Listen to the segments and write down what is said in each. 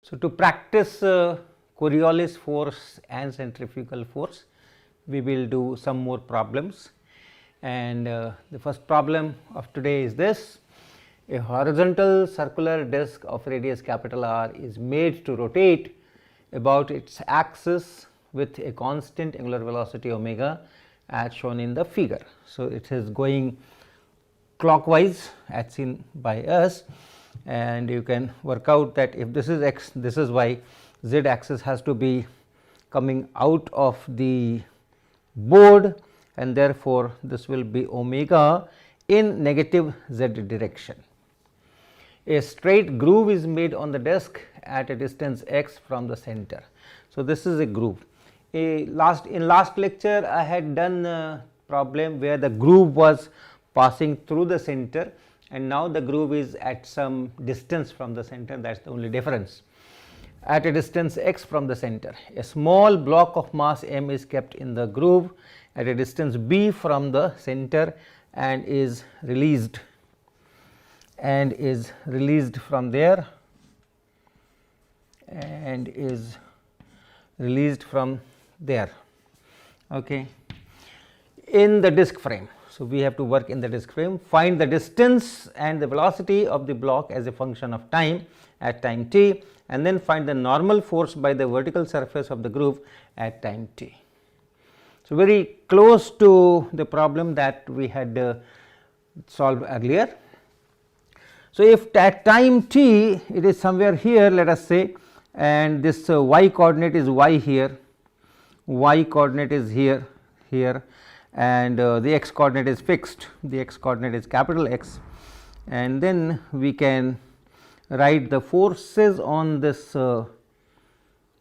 So, to practice Coriolis force and centrifugal force, we will do some more problems, and the first problem of today is this: a horizontal circular disc of radius capital R is made to rotate about its axis with a constant angular velocity omega as shown in the figure. So, it is going clockwise as seen by us, and you can work out that if this is x, this is y, z axis has to be coming out of the board, and therefore, this will be omega in negative z direction. A straight groove is made on the disc at a distance x from the center. So, this is a groove. In last lecture I had done a problem where the groove was passing through the center, and now the groove is at some distance from the center, that is the only difference. At a distance x from the center, a small block of mass m is kept in the groove at a distance b from the center and is released from there and is released from there, okay, in the disc frame. So, we have to work in the disc frame, find the distance and the velocity of the block as a function of time at time t, and then find the normal force by the vertical surface of the groove at time t. So, very close to the problem that we had solved earlier. So, if at time t it is somewhere here, let us say, and this y coordinate is y here, y coordinate is here, and the x coordinate is fixed, the x coordinate is capital X, and then we can write the forces on this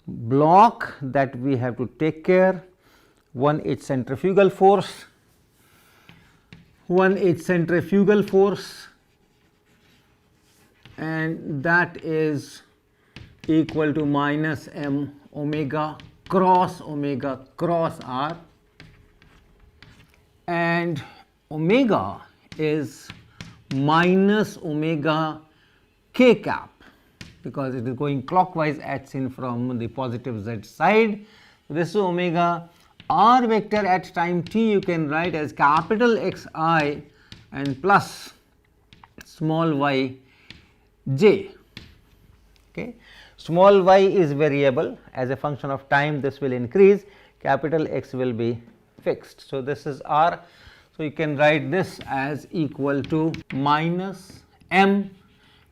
block that we have to take care. One is centrifugal force, and that is equal to minus m omega cross r, and omega is minus omega k cap, because it is going clockwise as seen from the positive z side. This is omega. R vector at time t you can write as capital X I and plus small y j. Okay. Small y is variable, as a function of time this will increase, capital X will be fixed. So, this is r. So, you can write this as equal to minus m,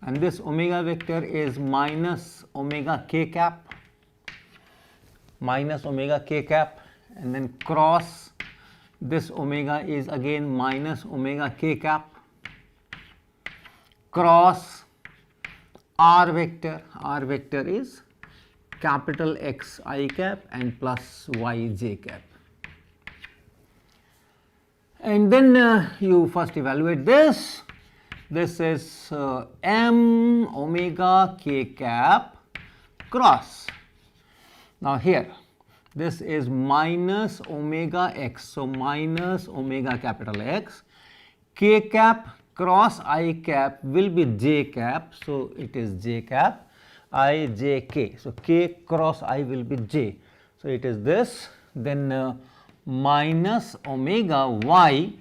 and this omega vector is minus omega k cap, and then cross this omega is again minus omega k cap, cross r vector is capital X I cap and plus y j cap. And then you first evaluate this. This is m omega k cap cross. Now, here this is minus omega x. So, minus omega capital X, k cap cross I cap will be j cap. So, it is j cap I j k. So, k cross I will be j. So, it is this, then minus omega y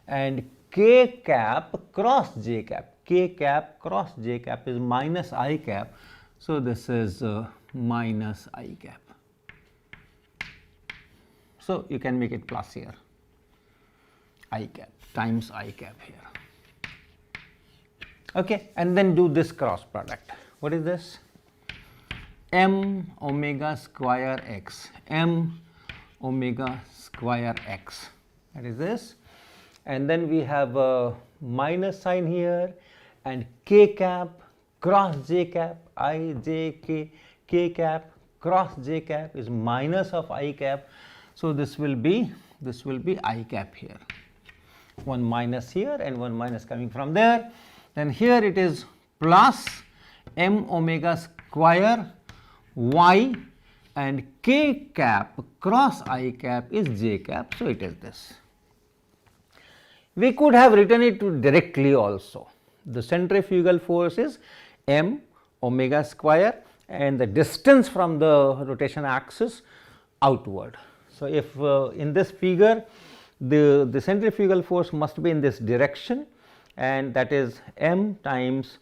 and k cap cross j cap, k cap cross j cap is minus I cap. So, this is minus I cap. So, you can make it plus here, I cap times I cap here, okay, and then do this cross product. What is this? M omega square x, m omega square x, that is this, and then we have a minus sign here, and k cap cross j cap I j k, k cap cross j cap is minus of I cap. So, this will be I cap here, one minus here and one minus coming from there. Then here it is plus m omega square y and k cap cross I cap is j cap. So, it is this. We could have written it directly also. The centrifugal force is m omega square and the distance from the rotation axis outward. So, if in this figure the centrifugal force must be in this direction, and that is m times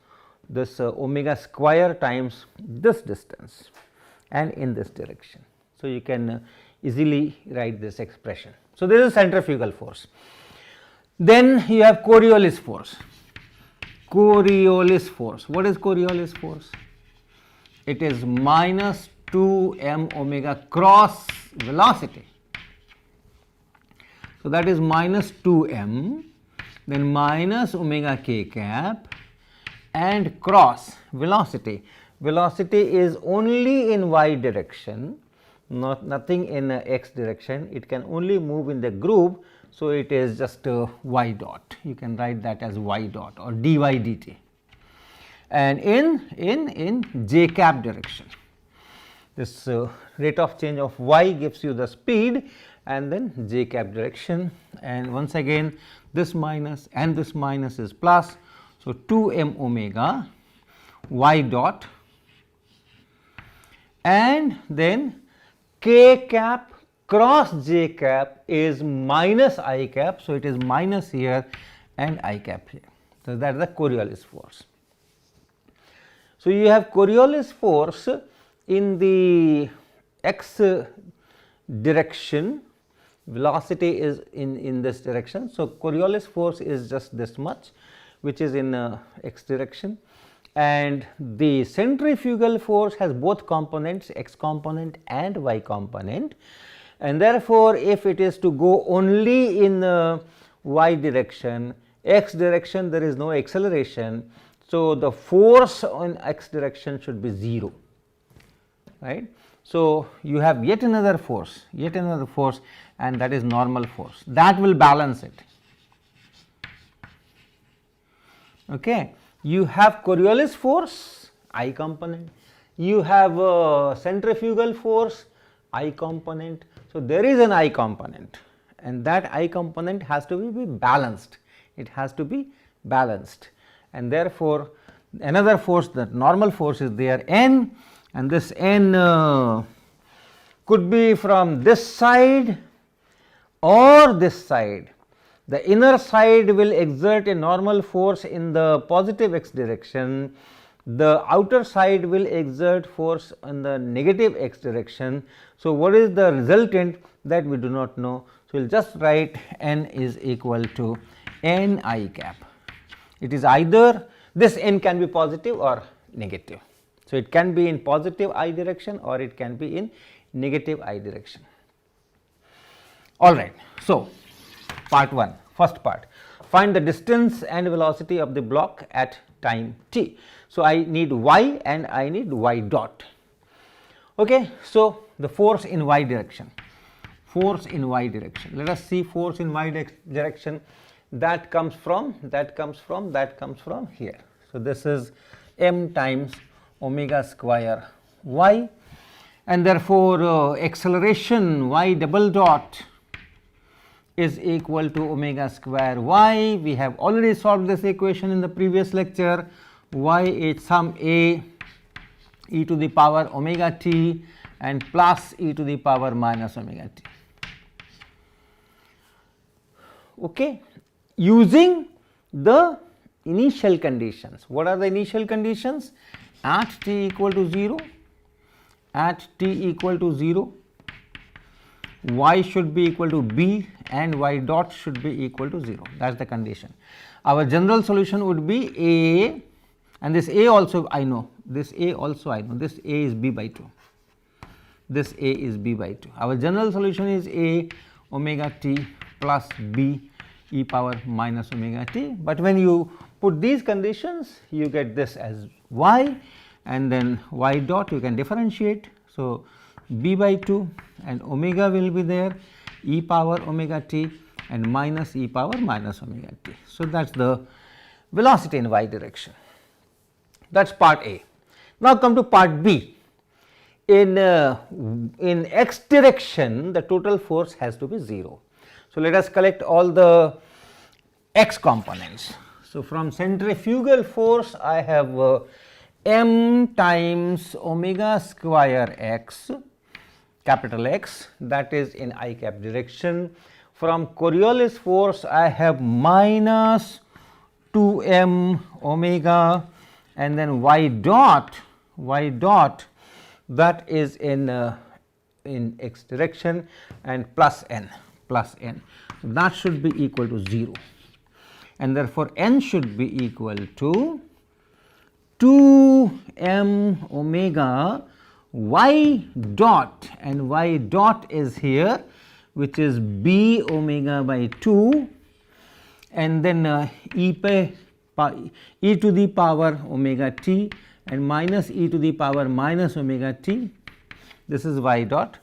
this omega square times this distance and in this direction. So, you can easily write this expression. So, this is centrifugal force. Then you have Coriolis force. Coriolis force. What is Coriolis force? It is minus 2 m omega cross velocity. So, that is minus 2 m, then minus omega k cap and cross velocity. Velocity is only in y direction, nothing in x direction. It can only move in the group. So, it is just y dot. You can write that as y dot or dy dt, and in j cap direction. This rate of change of y gives you the speed, and then j cap direction, and once again this minus and this minus is plus. So, 2 m omega y dot, and then k cap cross j cap is minus I cap. So, it is minus here and I cap here. So, that is the Coriolis force. So, you have Coriolis force in the x direction, velocity is in this direction. So, Coriolis force is just this much, which is in x direction, and the centrifugal force has both components, x component and y component, and therefore, if it is to go only in y direction, x direction there is no acceleration. So, the force on x direction should be 0, right. So, you have yet another force, and that is normal force, that will balance it. Okay. You have Coriolis force I component, you have centrifugal force I component. So, there is an I component, and that I component has to be balanced, it has to be balanced, and therefore, another force, that normal force is there n, and this n could be from this side or this side. The inner side will exert a normal force in the positive x direction, the outer side will exert force in the negative x direction. So, what is the resultant, that we do not know. So, we will just write n is equal to n I cap. It is either this n can be positive or negative. So, it can be in positive I direction or it can be in negative I direction. All right. So, part 1, first part, find the distance and velocity of the block at time t. So, I need y and I need y dot. Okay. So, the force in y direction, let us see force in y direction, that comes from here. So, this is m times omega square y, and therefore, acceleration y double dot is equal to omega square y. We have already solved this equation in the previous lecture. Y is some a e to the power omega t and plus e to the power minus omega t. Okay. Using the initial conditions. What are the initial conditions? At t equal to 0, y should be equal to b and y dot should be equal to 0, that is the condition. Our general solution would be a, and this a also I know, this a is b by 2, Our general solution is a omega t plus b e power minus omega t, but when you put these conditions you get this as y, and then y dot you can differentiate. So, b by 2 and omega will be there, e power omega t and minus e power minus omega t. So, that is the velocity in y direction. That is part A. Now, come to part B. In x direction the total force has to be 0. So, let us collect all the x components. So, from centrifugal force I have m times omega square x, capital X, that is in I cap direction. From Coriolis force I have minus 2m omega, and then y dot that is in x direction, and plus n. That should be equal to 0, and therefore n should be equal to 2m omega y dot, and y dot is here, which is b omega by 2, and then e to the power omega t, and minus e to the power minus omega t. This is y dot.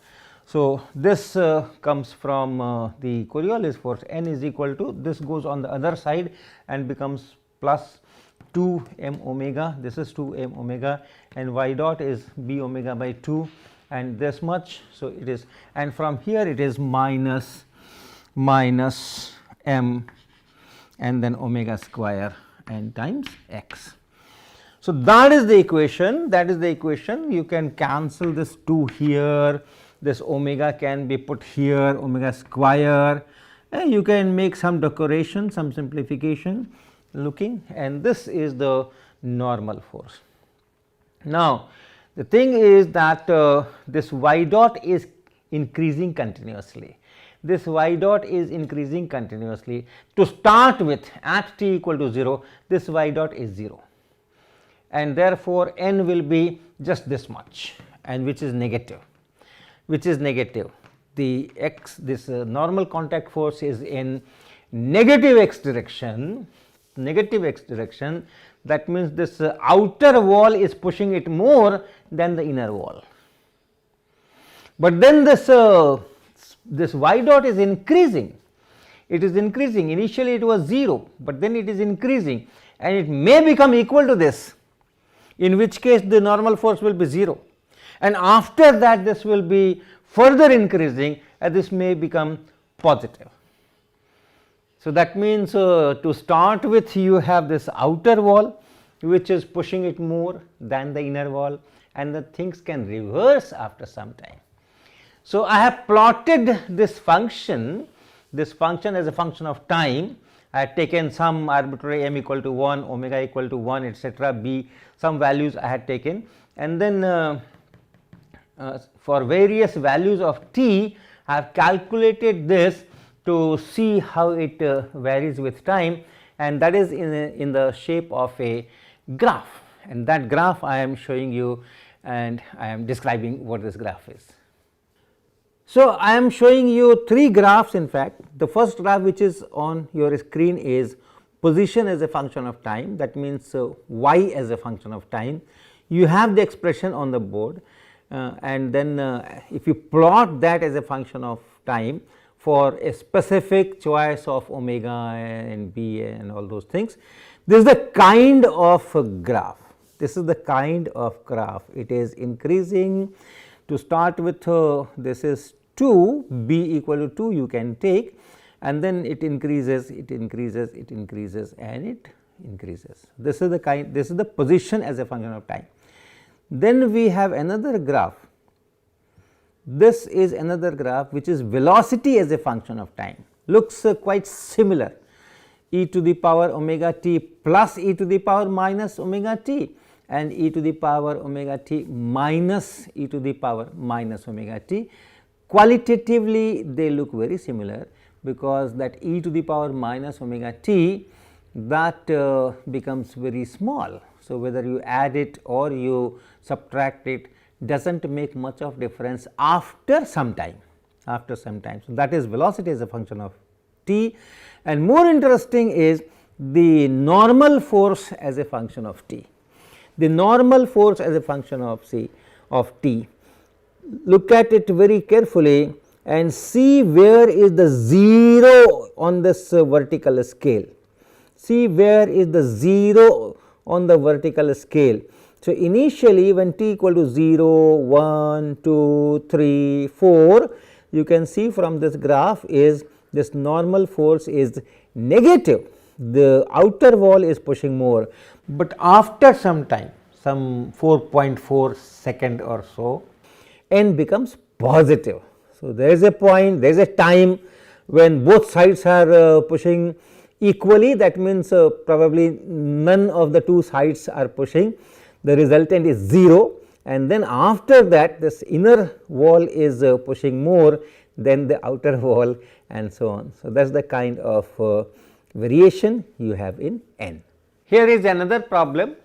So, this comes from the Coriolis force. N is equal to, this goes on the other side and becomes plus 2 m omega, this is 2 m omega, and y dot is b omega by 2, and this much. So, it is, and from here it is minus m and then omega square and times x. So, that is the equation, you can cancel this 2 here, this omega can be put here, omega square, and you can make some decoration, some simplification looking, and this is the normal force. Now, the thing is that this y dot is increasing continuously. This y dot is increasing continuously. To start with, at t equal to 0, this y dot is 0, and therefore, n will be just this much, and which is negative. The x, this normal contact force is in negative x direction. That means this outer wall is pushing it more than the inner wall. But then this y dot is increasing. It is increasing. Initially it was 0, but then it is increasing, and it may become equal to this, in which case the normal force will be 0, and after that this will be further increasing, and this may become positive. So, that means to start with, you have this outer wall which is pushing it more than the inner wall, and the things can reverse after some time. So, I have plotted this function as a function of time. I had taken some arbitrary m equal to 1, omega equal to 1, etc., b, some values I had taken, and then for various values of t, I have calculated this to see how it varies with time, and that is in the shape of a graph, and that graph I am showing you, and I am describing what this graph is. So, I am showing you 3 graphs. In fact, the first graph which is on your screen is position as a function of time, that means y as a function of time. You have the expression on the board, and then if you plot that as a function of time for a specific choice of omega and b and all those things, this is the kind of graph. It is increasing. To start with, this is 2, b equal to 2 you can take, and then it increases, and it increases. This is the position as a function of time. Then we have another graph. This is another graph which is velocity as a function of time. Looks quite similar, e to the power omega t plus e to the power minus omega t, and e to the power omega t minus e to the power minus omega t. Qualitatively they look very similar, because that e to the power minus omega t, that becomes very small. So, whether you add it or you subtract it does not make much of difference after some time. So, that is velocity as a function of t, and more interesting is the normal force as a function of t. The normal force as a function of t. Look at it very carefully and see where is the 0 on this vertical scale. See where is the 0 on the vertical scale. So, initially when t equal to 0, 1, 2, 3, 4, you can see from this graph is this normal force is negative, the outer wall is pushing more, but after some time, some 4.4 second or so, n becomes positive. So, there is a point, there is a time when both sides are pushing equally, that means probably none of the two sides are pushing, the resultant is 0, and then after that this inner wall is pushing more than the outer wall and so on. So, that is the kind of variation you have in n. Here is another problem.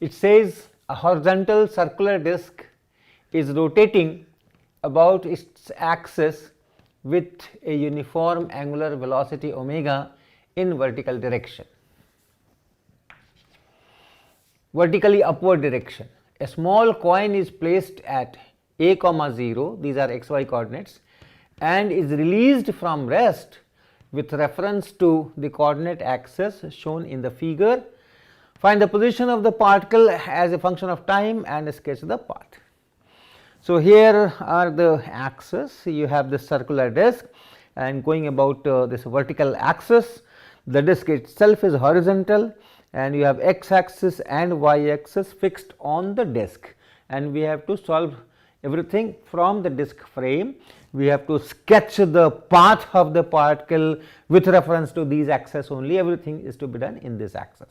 It says a horizontal circular disc is rotating about its axis with a uniform angular velocity omega in vertical direction, vertically upward direction. A small coin is placed at a comma 0, these are xy coordinates, and is released from rest with reference to the coordinate axis shown in the figure. Find the position of the particle as a function of time and sketch the path. So, here are the axes, you have this circular disc and going about this vertical axis, the disc itself is horizontal and you have x axis and y axis fixed on the disc, and we have to solve everything from the disc frame. We have to sketch the path of the particle with reference to these axes only, everything is to be done in this axis.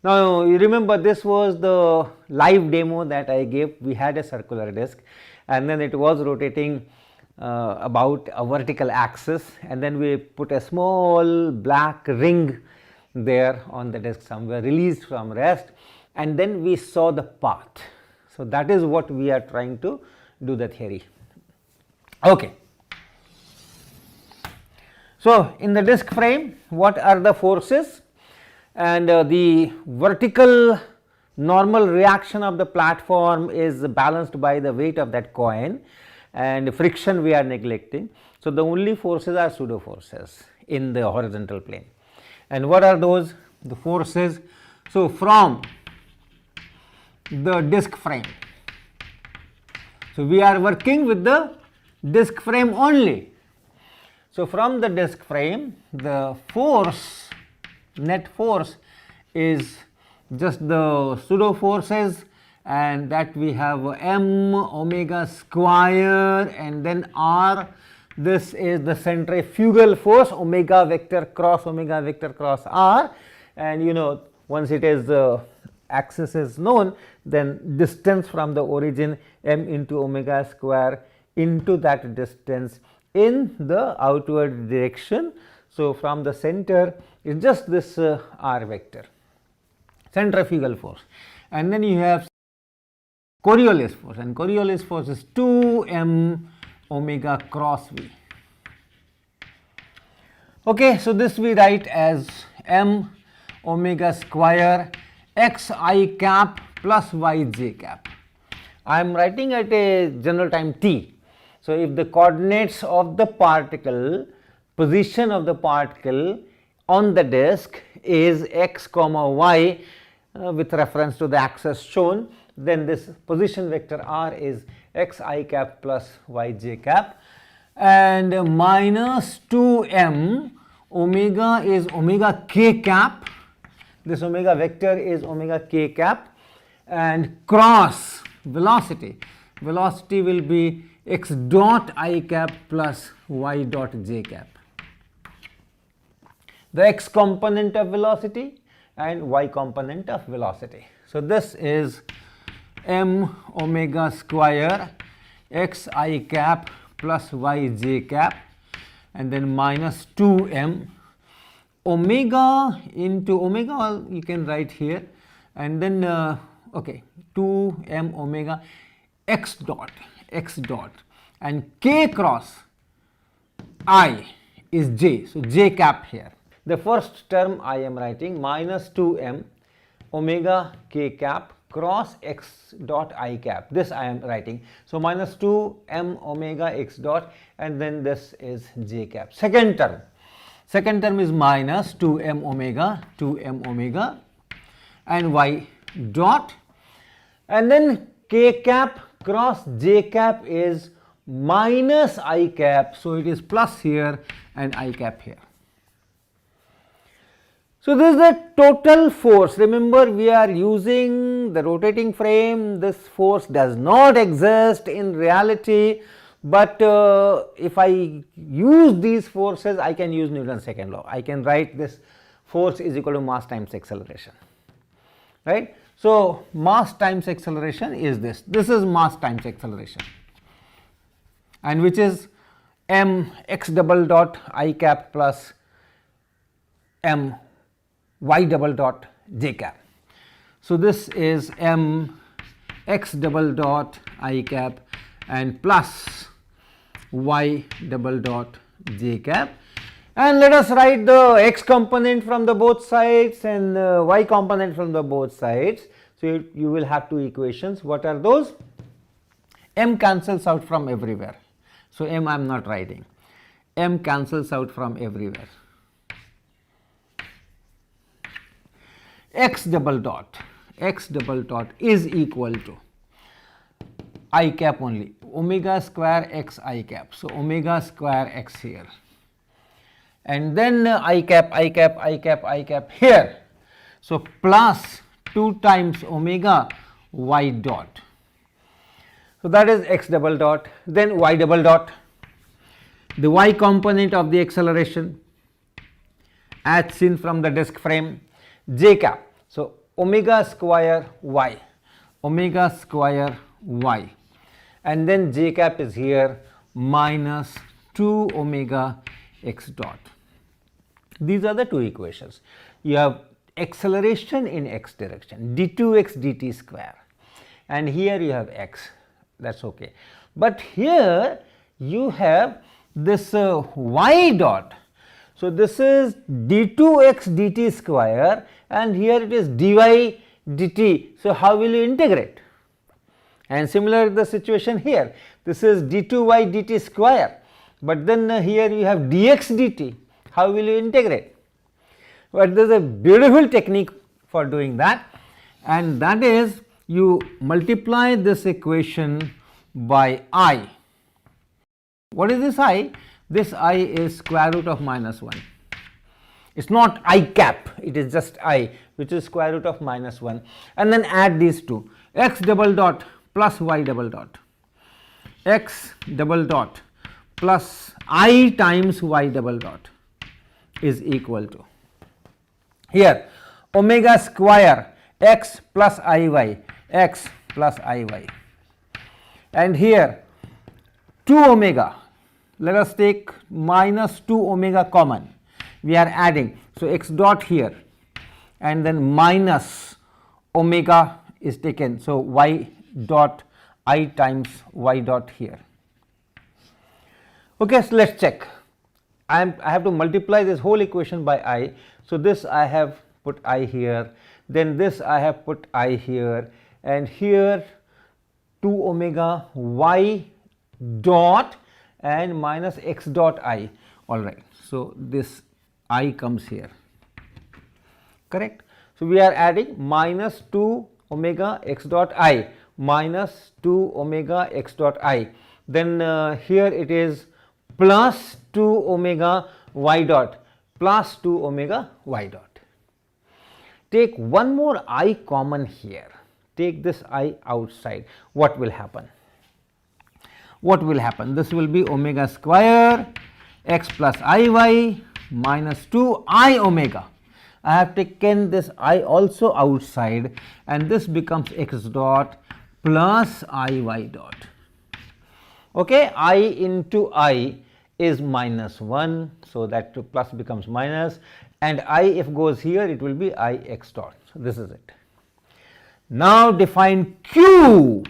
Now, you remember this was the live demo that I gave. We had a circular disc and then it was rotating about a vertical axis, and then we put a small black ring there on the disc somewhere released from rest, and then we saw the path. So, that is what we are trying to do the theory. Okay. So, in the disc frame, what are the forces? And the vertical normal reaction of the platform is balanced by the weight of that coin, and friction we are neglecting. So, the only forces are pseudo forces in the horizontal plane. And what are those? The forces. So, from the disc frame. So, we are working with the disc frame only. So, from the disc frame, the force, net force is just the pseudo forces, and that we have m omega square and then r. This is the centrifugal force omega vector cross r, and you know, once it is axis is known, then distance from the origin m into omega square into that distance in the outward direction. So, from the center is just this r vector, centrifugal force, and then you have Coriolis force, and Coriolis force is 2 m omega cross v. Okay, so this we write as m omega square x I cap plus y j cap. I am writing at a general time t. So, if the coordinates of the particle, position of the particle on the disc is x comma y with reference to the axis shown, then this position vector r is x I cap plus y j cap, and minus 2 m omega is omega k cap, this omega vector is omega k cap, and cross velocity, velocity will be x dot I cap plus y dot j cap, the x component of velocity and y component of velocity. So, this is m omega square x I cap plus y j cap, and then minus 2 m omega into omega you can write here, and then okay, 2 m omega x dot and k cross I is j. So, j cap here. The first term I am writing minus 2 m omega k cap cross x dot I cap, this I am writing. So, minus 2 m omega x dot, and then this is j cap. Second term is minus 2 m omega and y dot, and then k cap cross j cap is minus I cap. So, it is plus here and I cap here. So, this is the total force. Remember, we are using the rotating frame. This force does not exist in reality, but if I use these forces, I can use Newton's second law. I can write this force is equal to mass times acceleration, right. So, mass times acceleration is this. This is mass times acceleration, and which is m x double dot I cap plus m y double dot j cap. So, this is m x double dot I cap and plus y double dot j cap, and let us write the x component from the both sides and y component from the both sides. So, you will have two equations. What are those? M cancels out from everywhere. So, m I am not writing, m cancels out from everywhere. X double dot is equal to I cap only, omega square x I cap. So, omega square x here, and then I cap here. So, plus 2 times omega y dot. So, that is x double dot, then y double dot, the y component of the acceleration as seen from the disk frame, j cap. So, omega square y, and then j cap is here minus 2 omega x dot. These are the two equations. You have acceleration in x direction, d2x dt square, and here you have x, that is okay. But here you have this y dot. So, this is d2x dt square, and here it is dy dt. So, how will you integrate? And similar the situation here, this is d2y dt square, but then here you have dx dt. How will you integrate? But there is a beautiful technique for doing that, and that is you multiply this equation by I. What is this I? This I is square root of minus 1. It is not I cap, it is just I, which is square root of minus 1, and then add these two, x double dot plus y double dot, x double dot plus I times y double dot is equal to, here omega square x plus iy, x plus iy, and here 2 omega. Let us take minus 2 omega common, we are adding. So, x dot here, and then minus omega is taken. So, y dot I times y dot here. Okay, so let us check. I have to multiply this whole equation by I. So, this I have put I here, then this I have put I here, and here 2 omega y dot and minus x dot I, all right. So, this I comes here, correct. So, we are adding minus 2 omega x dot I minus 2 omega x dot I, then here it is plus 2 omega y dot plus 2 omega y dot. Take one more I common here, take this I outside. What will happen? What will happen? This will be omega square x plus iy minus 2 I omega. I have taken this I also outside, and this becomes x dot plus iy dot. Okay, I into I is minus 1. So, that plus becomes minus, and I if goes here it will be I x dot. So, this is it. Now, define q,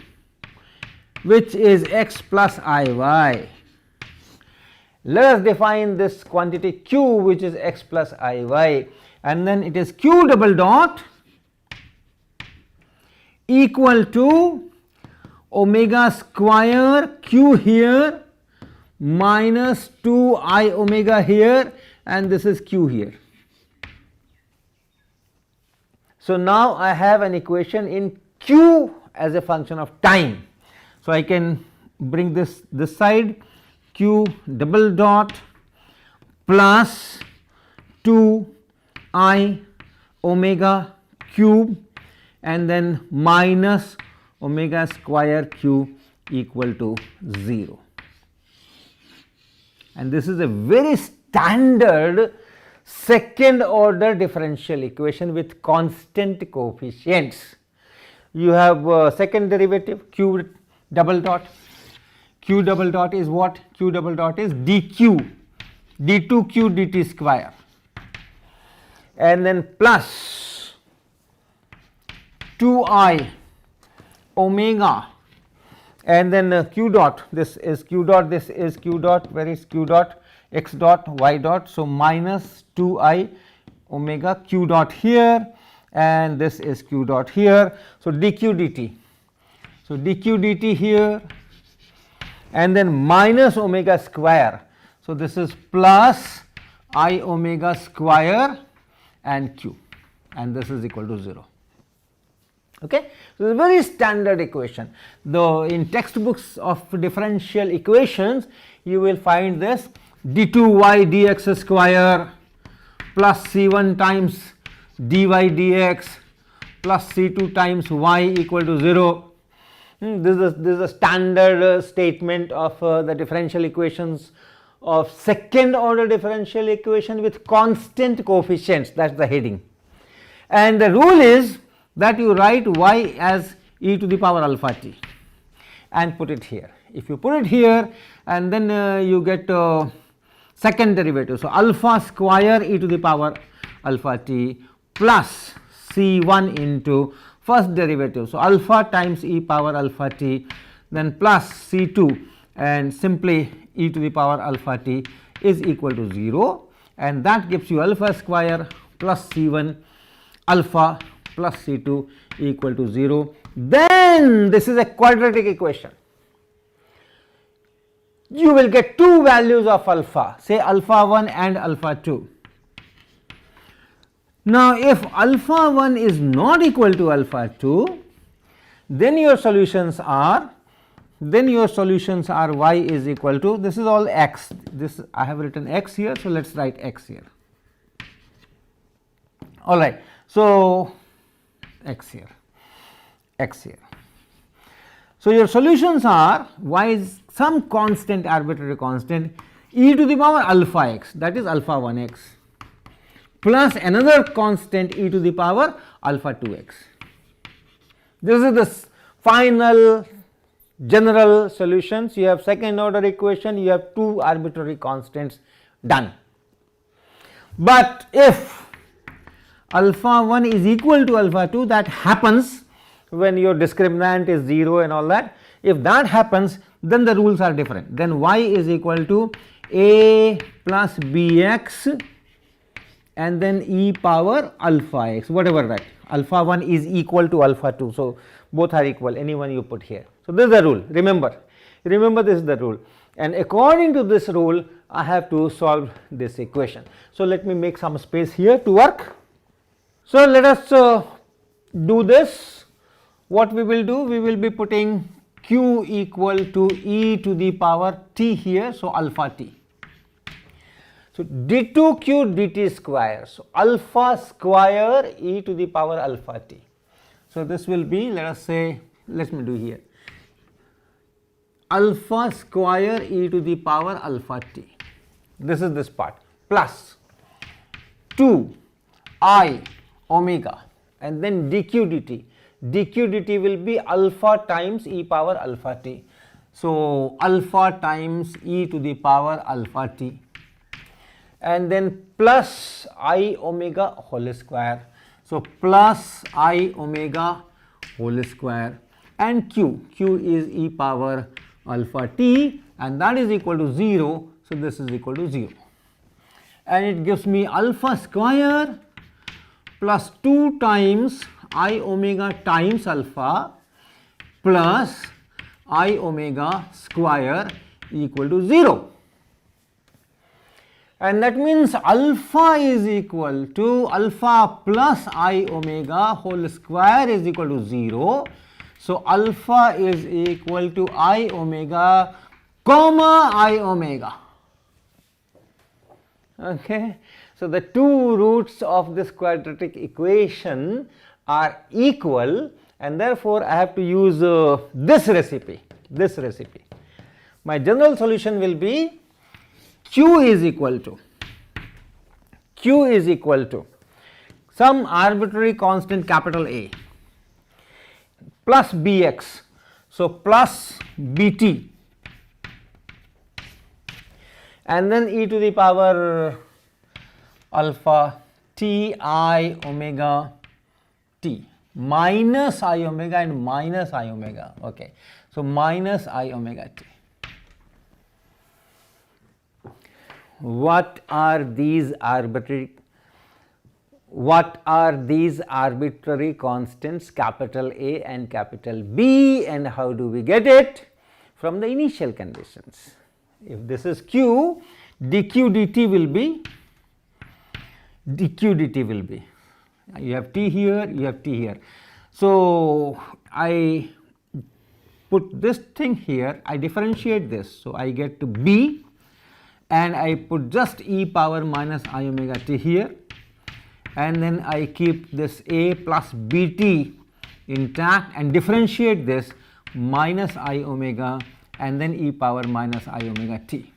which is x plus iy. Let us define this quantity q, which is x plus iy, and then it is q double dot equal to omega square q here minus 2 I omega here, and this is q here. So, now I have an equation in q as a function of time. So, I can bring this side, q double dot plus 2 I omega cube and then minus omega square q equal to 0. And this is a very standard second order differential equation with constant coefficients. You have second derivative q double dot. Q double dot is what? Q double dot is dq, d2q dt square, and then plus 2I omega, and then q dot, this is q dot, this is q dot, where is q dot, x dot, y dot. So, minus 2I omega q dot here, and this is q dot here. So, dq dt. So, dq dt here, and then minus omega square. So, this is plus I omega square and q, and this is equal to 0. Okay. So, it is a very standard equation. Though in textbooks of differential equations, you will find this d2y dx square plus c1 times dy dx plus c2 times y equal to 0. This is a standard statement of the differential equations of second order differential equation with constant coefficients. That is the heading. And the rule is that you write y as e to the power alpha t and put it here. If you put it here, and then you get second derivative. So, alpha square e to the power alpha t plus c1 into first derivative. So, alpha times e power alpha t, then plus c2, and simply e to the power alpha t is equal to 0, and that gives you alpha square plus c1 alpha plus c2 equal to 0. Then this is a quadratic equation. You will get two values of alpha, say alpha 1 and alpha 2. Now, if alpha 1 is not equal to alpha 2, then your solutions are y is equal to, this is all x, this I have written x here. So, let us write x here, all right. So, x here, x here. So, your solutions are y is some constant, arbitrary constant, e to the power alpha x, that is alpha 1 x, plus another constant e to the power alpha 2 x. This is the final general solutions. You have second order equation, you have two arbitrary constants, done. But if alpha 1 is equal to alpha 2, that happens when your discriminant is 0 and all that. If that happens, then the rules are different. Then y is equal to a plus bx and then e power alpha x, whatever that, alpha 1 is equal to alpha 2. So, both are equal, any one you put here. So, this is the rule, remember this is the rule, and according to this rule I have to solve this equation. So, let me make some space here to work. So, let us do this. What we will do, we will be putting q equal to e to the power t here. So, alpha t. So, d2q dt square. So, alpha square e to the power alpha t. So, this will be, let us say, let me do here, alpha square e to the power alpha t. This is this part, plus 2 I omega and then dq dt. dq dt will be alpha times e power alpha t. So, alpha times e to the power alpha t, and then plus I omega whole square. So, plus I omega whole square, and q is e power alpha t, and that is equal to 0. So, this is equal to 0, and it gives me alpha square plus 2 times I omega times alpha plus I omega square equal to 0. And that means alpha is equal to alpha plus I omega whole square is equal to 0. So, alpha is equal to I omega comma I omega. Okay. So, the two roots of this quadratic equation are equal, and therefore, I have to use this recipe. My general solution will be Q is equal to some arbitrary constant capital A plus Bx. So, plus Bt and then e to the power alpha T I omega t minus I omega and minus I omega. Okay. So, minus I omega t. What are these arbitrary constants capital A and capital B, and how do we get it? From the initial conditions. If this is Q, dq dt will be you have t here, you have t here. So, I put this thing here, I differentiate this. So, I get to B and I put just e power minus I omega t here, and then I keep this A plus Bt intact and differentiate this minus I omega and then e power minus I omega t.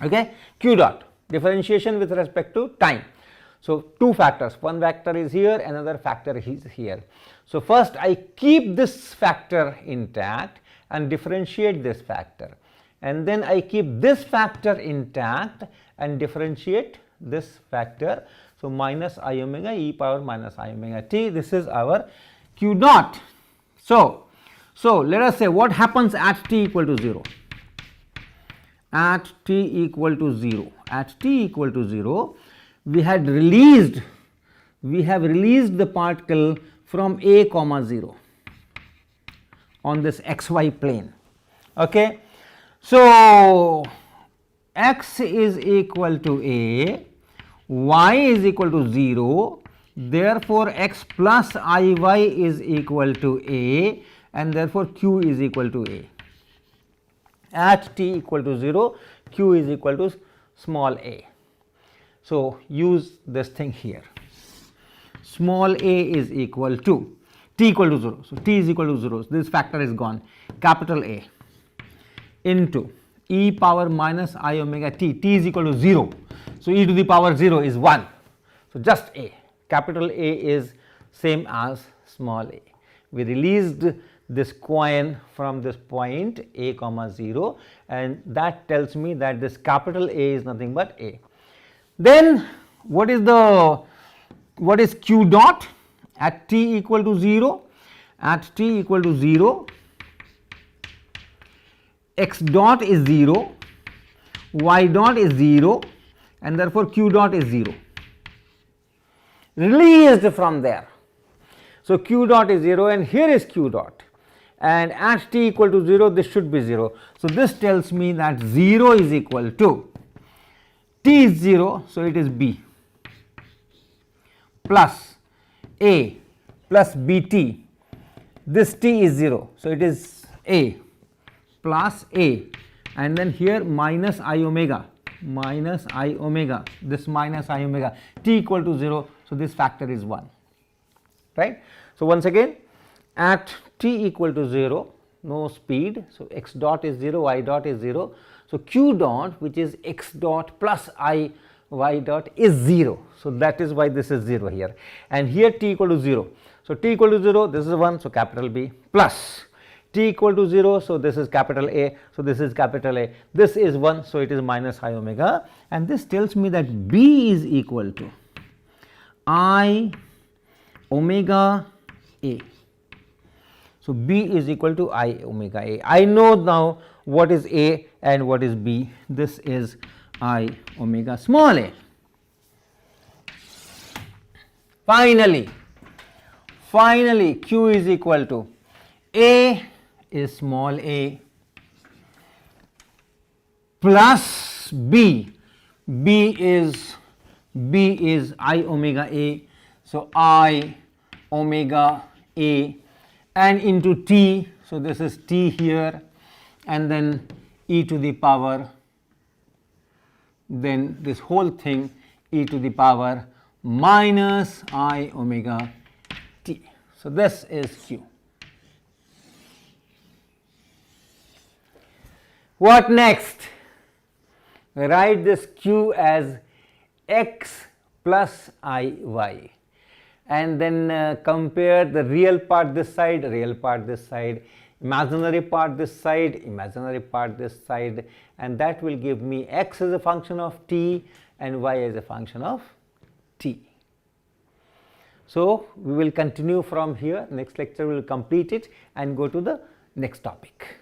Okay. Q dot differentiation with respect to time. So, two factors, one factor is here, another factor is here. So, first I keep this factor intact and differentiate this factor, and then I keep this factor intact and differentiate this factor. So, minus I omega e power minus I omega t, this is our Q dot. So, let us say what happens at t equal to 0. At t equal to 0, we have released the particle from a comma 0 on this xy plane. Okay. So, x is equal to a, y is equal to 0, therefore, x plus I y is equal to a, and therefore, q is equal to a. At t equal to 0, q is equal to small a. So, use this thing here, small a is equal to t equal to 0. So, t is equal to 0, this factor is gone, capital A into e power minus I omega t, t is equal to 0. So, e to the power 0 is 1. So, just a, capital A is same as small a. We released this coin from this point a comma 0, and that tells me that this capital A is nothing but a. Then what is q dot at t equal to 0? At t equal to 0, x dot is 0, y dot is 0, and therefore, q dot is 0, released from there. So, q dot is 0 and here is q dot, and at t equal to 0 this should be 0. So, this tells me that 0 is equal to t is 0. So, it is b plus a plus bt, this t is 0. So, it is a plus a, and then here minus I omega, this minus I omega, t equal to 0. So, this factor is 1, right. So, once again at t equal to 0, no speed. So, x dot is 0, y dot is 0. So, q dot, which is x dot plus I y dot, is 0. So, that is why this is 0 here, and here t equal to 0. So, t equal to 0, this is 1. So, capital B plus t equal to 0. So, this is capital A. So, this is capital A, this is 1. So, it is minus I omega, and this tells me that B is equal to I omega A. So, B is equal to I omega A. I know now what is A and what is B. This is I omega small a. Finally, Q is equal to A is small a plus B. B is I omega A. So, I omega A and into t. So, this is t here, and then e to the power, then this whole thing e to the power minus I omega t. So, this is q. What next? Write this q as x plus I y, and then compare the real part this side, real part this side, imaginary part this side, imaginary part this side, and that will give me x as a function of t and y as a function of t. So, we will continue from here. Next lecture we will complete it and go to the next topic.